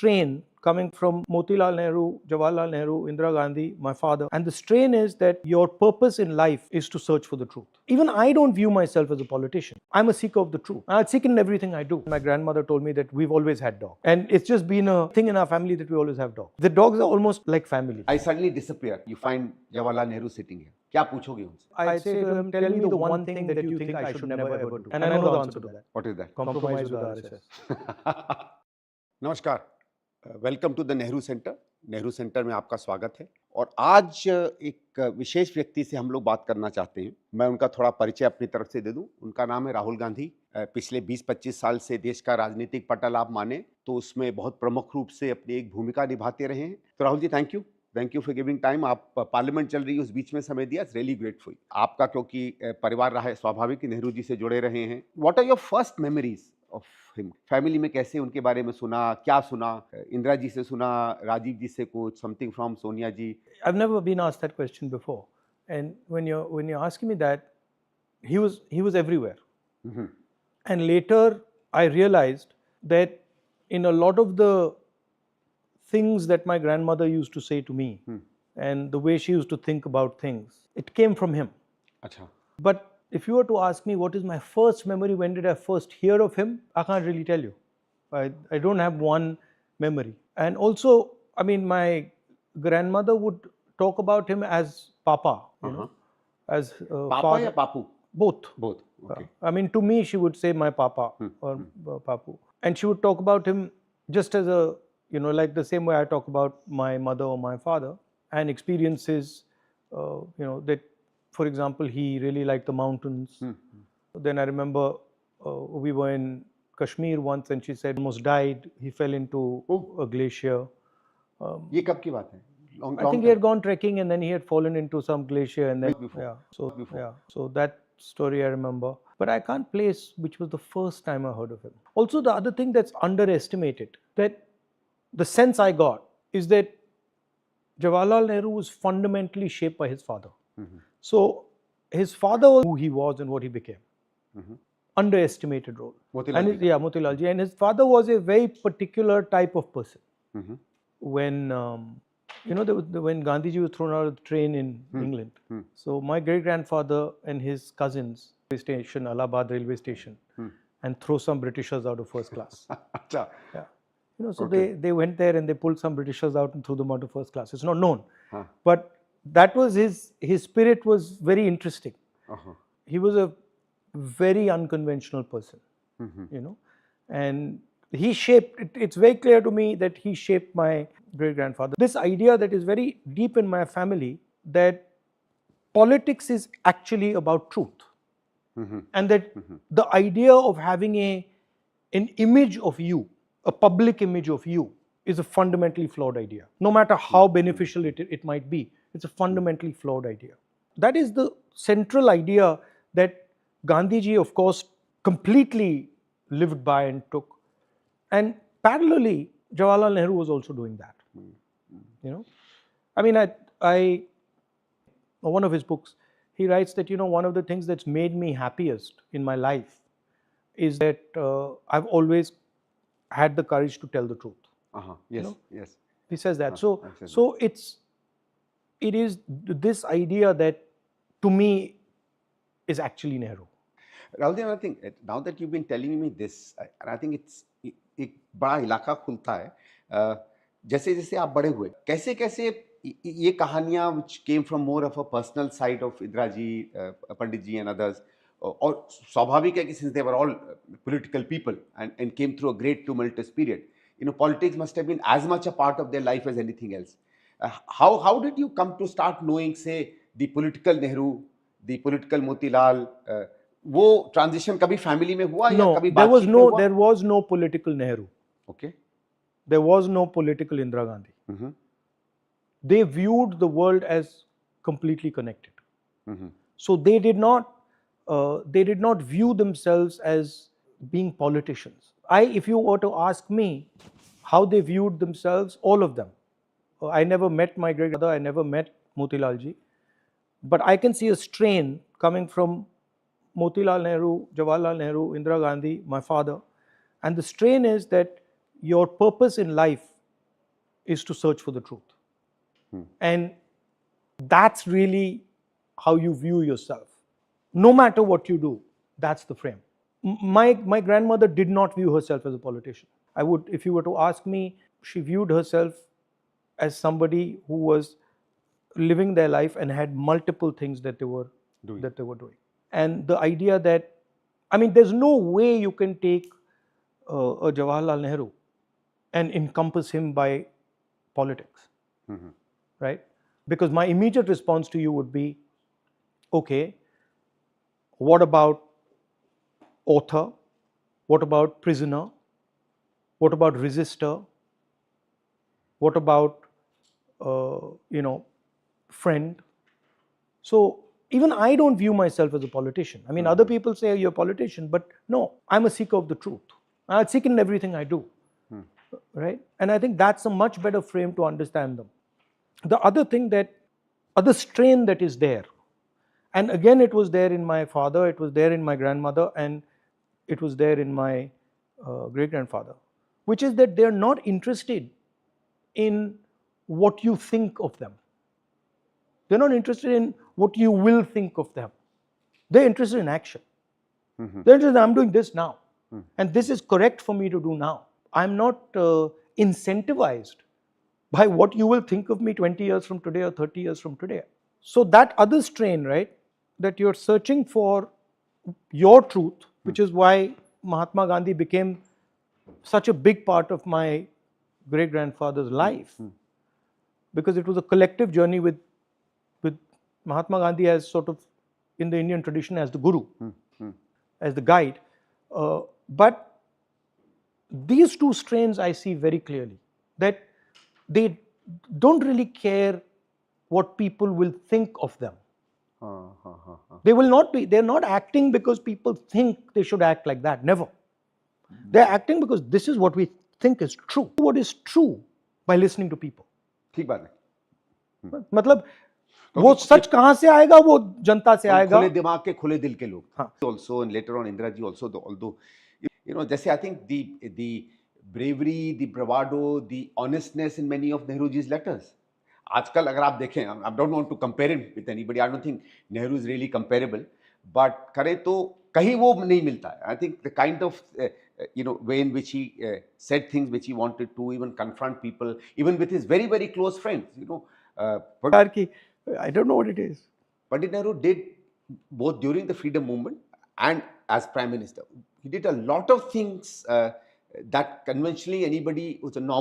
strain coming from Motilal Nehru, Jawaharlal Nehru, Indira Gandhi, my father. And the strain is that your purpose in life is to search for the truth. Even I don't view myself as a politician. I'm a seeker of the truth. I seek in everything I do. My grandmother told me that we've always had dogs. And it's just been a thing in our family that we always have dogs. The dogs are almost like family. I suddenly disappear. You find Jawaharlal Nehru sitting here. क्या पूछोगे उनसे? I say to him, tell me the one thing that you think I should never ever do. And I know the answer to that. What is that? Compromise with RSS. नमस्कार, welcome to the Nehru centre. Nehru centre में आपका स्वागत है। और आज एक विशेष व्यक्ति से हम लोग बात करना चाहते हैं। मैं उनका थोड़ा परिचय अपनी तरफ से दे दूं। उनका नाम है राहुल गांधी। पिछले 20-25 साल से देश का राजनीतिक पटल आप माने तो उसमें बहुत प्रमुख रूप से अपनी एक भूमिका निभाते रहे हैं। तो Rahul ji, thank you for giving time. आप पार्लियामेंट चल रही है उस बीच में समय दिया, इट्स रियली ग्रेटफुल। आपका क्योंकि परिवार रहा है, स्वाभाविक नेहरू जी से जुड़े रहे हैं। What are your first memories of him? Family में कैसे उनके बारे में सुना, क्या सुना? इंदिरा जी से सुना, राजीव जी से कुछ, something from Sonia ji? I've never been asked that question before, and when you're asking me that, he was everywhere. Mm-hmm. And later I realized that in a lot of the things that my grandmother used to say to me, and the way she used to think about things, it came from him. Achha. But if you were to ask me what is my first memory, when did I first hear of him, I can't really tell you. I don't have one memory. And also, I mean, my grandmother would talk about him as Papa, you know, as Papa father. या Papu? Both. Okay. I mean, to me, she would say my Papa or Papu. And she would talk about him just as a, you know, like the same way I talk about my mother or my father, and experiences, you know, that, for example, he really liked the mountains. Then I remember we were in Kashmir once and she said almost died. He fell into a glacier. ये कब की बात है? I think he had gone trekking and then he had fallen into some glacier and then so that story I remember, but I can't place which was the first time I heard of him. Also, the other thing that's underestimated, that the sense I got is that Jawaharlal Nehru was fundamentally shaped by his father. So his father was who he was and what he became. Underestimated role. Motilal ji. And his father was a very particular type of person. When you know, when Gandhiji was thrown out of the train in England, so my great grandfather and his cousins station Allahabad railway station and throw some Britishers out of first class. अच्छा. Yeah. You know, so they went there and they pulled some Britishers out and threw them out of first class. It's not known, but that was his spirit was very interesting. He was a very unconventional person, you know, and he shaped, it's very clear to me that he shaped my great grandfather. This idea that is very deep in my family, that politics is actually about truth, and that the idea of having an image of you, a public image of you, is a fundamentally flawed idea. No matter how beneficial it might be, it's a fundamentally flawed idea. That is the central idea that Gandhiji, of course, completely lived by and took. And parallelly, Jawaharlal Nehru was also doing that. You know, I mean, I one of his books, he writes that, you know, one of the things that's made me happiest in my life is that I've always had the courage to tell the truth. Yes, you know? yes. He says that. So it is this idea that, to me, is actually Nehru. Rahul ji, I think now that you've been telling me this, and I think it's एक बड़ा इलाका खुलता है। जैसे जैसे आप बड़े हुए, कैसे कैसे ये कहानियाँ which came from more of a personal side of Indira ji, Pandit ji and others, और स्वाभाविक है कि since they were all political people and came through a great tumultuous period, you know, politics must have been as much a part of their life as anything else. How did you come to start knowing, say, the political Nehru, the political Motilal? वो transition कभी family में हुआ या कभी बातचीत में हुआ? There was no political Nehru. Okay. There was no political Indira Gandhi. They viewed the world as completely connected. So they did not view themselves as being politicians. If you were to ask me how they viewed themselves, all of them. I never met my great grandmother, I never met Motilal ji, but I can see a strain coming from Motilal Nehru, Jawaharlal Nehru, Indira Gandhi, my father. And the strain is that your purpose in life is to search for the truth. Hmm. And that's really how you view yourself. No matter what you do, that's the frame. My grandmother did not view herself as a politician. If you were to ask me, she viewed herself as somebody who was living their life and had multiple things that they were doing. And the idea that, I mean, there's no way you can take a Jawaharlal Nehru and encompass him by politics, right? Because my immediate response to you would be, okay, what about author? What about prisoner? What about resistor? What about, friend? So even I don't view myself as a politician. I mean, other people say you're a politician, but no, I'm a seeker of the truth. I seek in everything I do, right? And I think that's a much better frame to understand them. The other strain that is there, and again, it was there in my father, it was there in my grandmother, and it was there in my great-grandfather, which is that they're not interested in what you think of them. They're not interested in what you will think of them. They're interested in action. They're interested in, I'm doing this now. And this is correct for me to do now. I'm not incentivized by what you will think of me 20 years from today or 30 years from today. So that other strain, right, that you're searching for your truth, which is why Mahatma Gandhi became such a big part of my great-grandfather's life, because it was a collective journey with Mahatma Gandhi as sort of, in the Indian tradition, as the guru, as the guide. But these two strains I see very clearly, that they don't really care what people will think of them. They will not be, they're not acting because people think they should act like that, never. They're acting because this is what we think is true. What is true by listening to people. ठीक बात है. मतलब वो सच कहाँ से आएगा, वो जनता से आएगा. खुले दिमाग के खुले दिल के लोग. हाँ. Also, and later on Indira ji also, although जैसे I think the bravery, the bravado, the honestness in many of Nehruji's letters. आजकल अगर आप देखें, I don't want to compare him with anybody. I don't think Nehru is really comparable. But करें तो कहीं वो नहीं मिलता है. I think the kind of way in which he said things which he wanted to, even confront people, even with his very, very close friends. I don't know what it is. Pandit Nehru did both during the freedom movement and as Prime Minister. He did a lot of things that conventionally anybody who's a normal